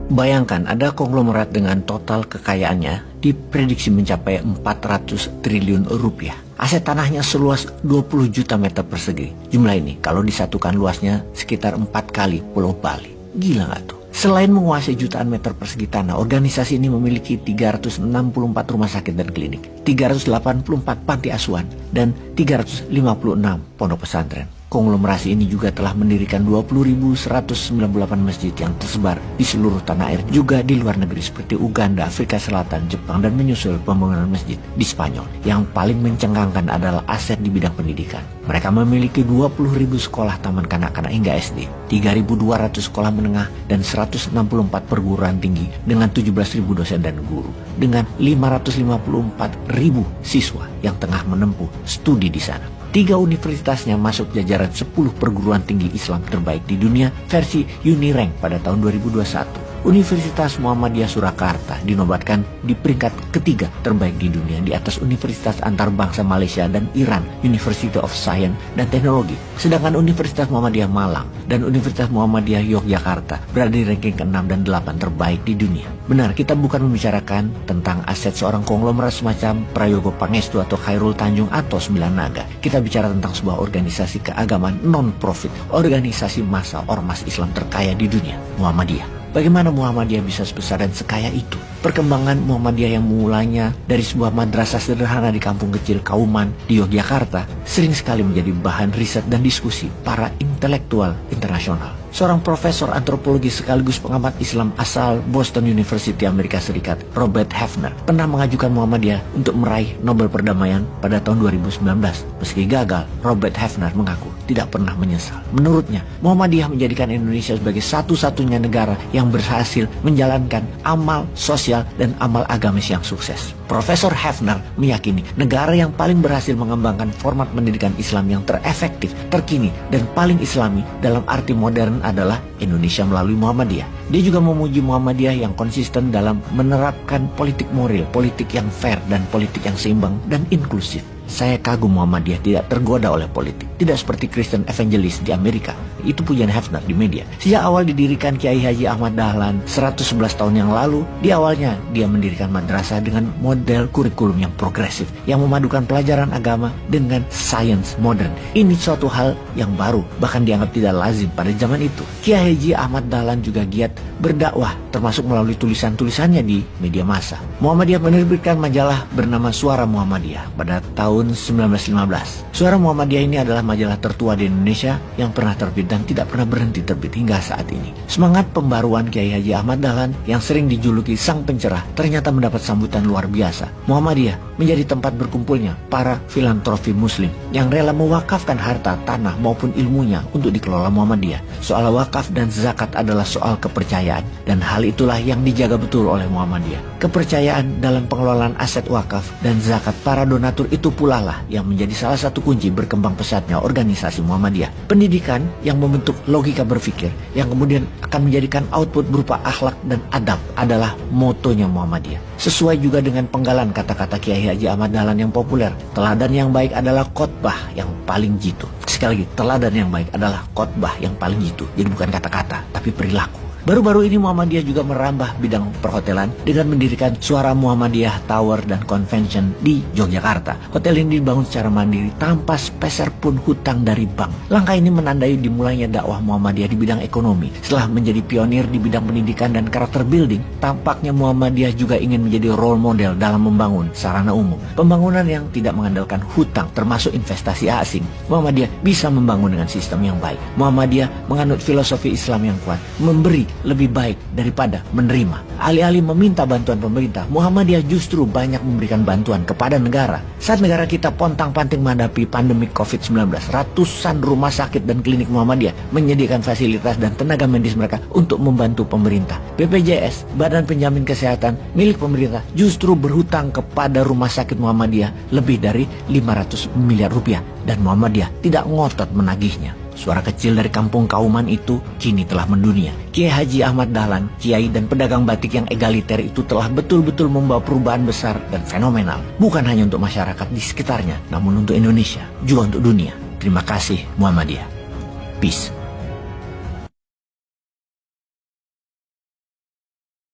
Bayangkan ada konglomerat dengan total kekayaannya diprediksi mencapai 400 triliun rupiah. Aset tanahnya seluas 20 juta meter persegi. Jumlah ini kalau disatukan luasnya sekitar 4 kali Pulau Bali. Gila nggak tuh? Selain menguasai jutaan meter persegi tanah, organisasi ini memiliki 364 rumah sakit dan klinik, 384 panti asuhan, dan 356 pondok pesantren. Konglomerasi ini juga telah mendirikan 20.198 masjid yang tersebar di seluruh tanah air, juga di luar negeri seperti Uganda, Afrika Selatan, Jepang, dan menyusul pembangunan masjid di Spanyol. Yang paling mencengangkan adalah aset di bidang pendidikan. Mereka memiliki 20.000 sekolah taman kanak-kanak hingga SD, 3.200 sekolah menengah, dan 164 perguruan tinggi dengan 17.000 dosen dan guru, dengan 554.000 siswa yang tengah menempuh studi di sana. 3 universitasnya masuk jajaran 10 perguruan tinggi Islam terbaik di dunia versi Unirank pada tahun 2021. Universitas Muhammadiyah Surakarta dinobatkan di peringkat ketiga terbaik di dunia di atas Universitas Antarbangsa Malaysia dan Iran, University of Science dan Teknologi. Sedangkan Universitas Muhammadiyah Malang dan Universitas Muhammadiyah Yogyakarta berada di ranking ke-6 dan 8 terbaik di dunia. Benar, kita bukan membicarakan tentang aset seorang konglomerat semacam Prayogo Pangestu atau Khairul Tanjung atau Sembilan Naga. Kita bicara tentang sebuah organisasi keagamaan non-profit, organisasi massa ormas Islam terkaya di dunia, Muhammadiyah. Bagaimana Muhammadiyah bisa sebesar dan sekaya itu? Perkembangan Muhammadiyah yang mulanya dari sebuah madrasah sederhana di kampung kecil Kauman di Yogyakarta sering sekali menjadi bahan riset dan diskusi para intelektual internasional. Seorang profesor antropologi sekaligus pengamat Islam asal Boston University Amerika Serikat, Robert Hefner, pernah mengajukan Muhammadiyah untuk meraih Nobel Perdamaian pada tahun 2019. Meski gagal, Robert Hefner mengaku tidak pernah menyesal. Menurutnya, Muhammadiyah menjadikan Indonesia sebagai satu-satunya negara yang berhasil menjalankan amal sosial dan amal agamis yang sukses. Profesor Hefner meyakini negara yang paling berhasil mengembangkan format pendidikan Islam yang terefektif, terkini, dan paling islami dalam arti modern adalah Indonesia melalui Muhammadiyah. Dia juga memuji Muhammadiyah yang konsisten dalam menerapkan politik moral, politik yang fair, dan politik yang seimbang dan inklusif. Saya kagum Muhammadiyah tidak tergoda oleh politik. Tidak seperti Kristen Evangelist di Amerika. Itu pujian Hefner di media. Sejak awal didirikan Kiai Haji Ahmad Dahlan 111 tahun yang lalu, di awalnya dia mendirikan madrasah dengan model kurikulum yang progresif, yang memadukan pelajaran agama dengan sains modern. Ini suatu hal yang baru, bahkan dianggap tidak lazim pada zaman itu. Kiai Haji Ahmad Dahlan juga giat berdakwah, termasuk melalui tulisan-tulisannya di media massa. Muhammadiyah menerbitkan majalah bernama Suara Muhammadiyah pada tahun 1915. Suara Muhammadiyah ini adalah majalah tertua di Indonesia yang pernah terbit dan tidak pernah berhenti terbit hingga saat ini. Semangat pembaruan Kiai Haji Ahmad Dahlan yang sering dijuluki sang pencerah ternyata mendapat sambutan luar biasa. Muhammadiyah menjadi tempat berkumpulnya para filantropi muslim yang rela mewakafkan harta, tanah maupun ilmunya untuk dikelola Muhammadiyah. Soal wakaf dan zakat adalah soal kepercayaan, dan hal itulah yang dijaga betul oleh Muhammadiyah. Kepercayaan dalam pengelolaan aset wakaf dan zakat para donatur itu pula lah yang menjadi salah satu kunci berkembang pesatnya organisasi Muhammadiyah. Pendidikan yang membentuk logika berpikir yang kemudian akan menjadikan output berupa akhlak dan adab adalah motonya Muhammadiyah. Sesuai juga dengan penggalan kata-kata Kiai Haji Ahmad Dahlan yang populer, teladan yang baik adalah khotbah yang paling jitu. Sekali lagi, teladan yang baik adalah khotbah yang paling jitu. Jadi bukan kata-kata, tapi perilaku. Baru-baru ini Muhammadiyah juga merambah bidang perhotelan dengan mendirikan Suara Muhammadiyah Tower dan Convention di Yogyakarta. Hotel ini dibangun secara mandiri tanpa sepeser pun hutang dari bank. Langkah ini menandai dimulainya dakwah Muhammadiyah di bidang ekonomi. Setelah menjadi pionir di bidang pendidikan dan karakter building, tampaknya Muhammadiyah juga ingin menjadi role model dalam membangun sarana umum. Pembangunan yang tidak mengandalkan hutang termasuk investasi asing. Muhammadiyah bisa membangun dengan sistem yang baik. Muhammadiyah menganut filosofi Islam yang kuat, memberi lebih baik daripada menerima. Alih-alih meminta bantuan pemerintah, Muhammadiyah justru banyak memberikan bantuan kepada negara. Saat negara kita pontang-panting menghadapi pandemi COVID-19, ratusan rumah sakit dan klinik Muhammadiyah menyediakan fasilitas dan tenaga medis mereka untuk membantu pemerintah. BPJS, Badan Penjamin Kesehatan milik pemerintah, justru berhutang kepada rumah sakit Muhammadiyah lebih dari 500 miliar rupiah, dan Muhammadiyah tidak ngotot menagihnya. Suara kecil dari kampung Kauman itu kini telah mendunia. Kiai Haji Ahmad Dahlan, kiai dan pedagang batik yang egaliter itu telah betul-betul membawa perubahan besar dan fenomenal. Bukan hanya untuk masyarakat di sekitarnya, namun untuk Indonesia, juga untuk dunia. Terima kasih Muhammadiyah. Peace.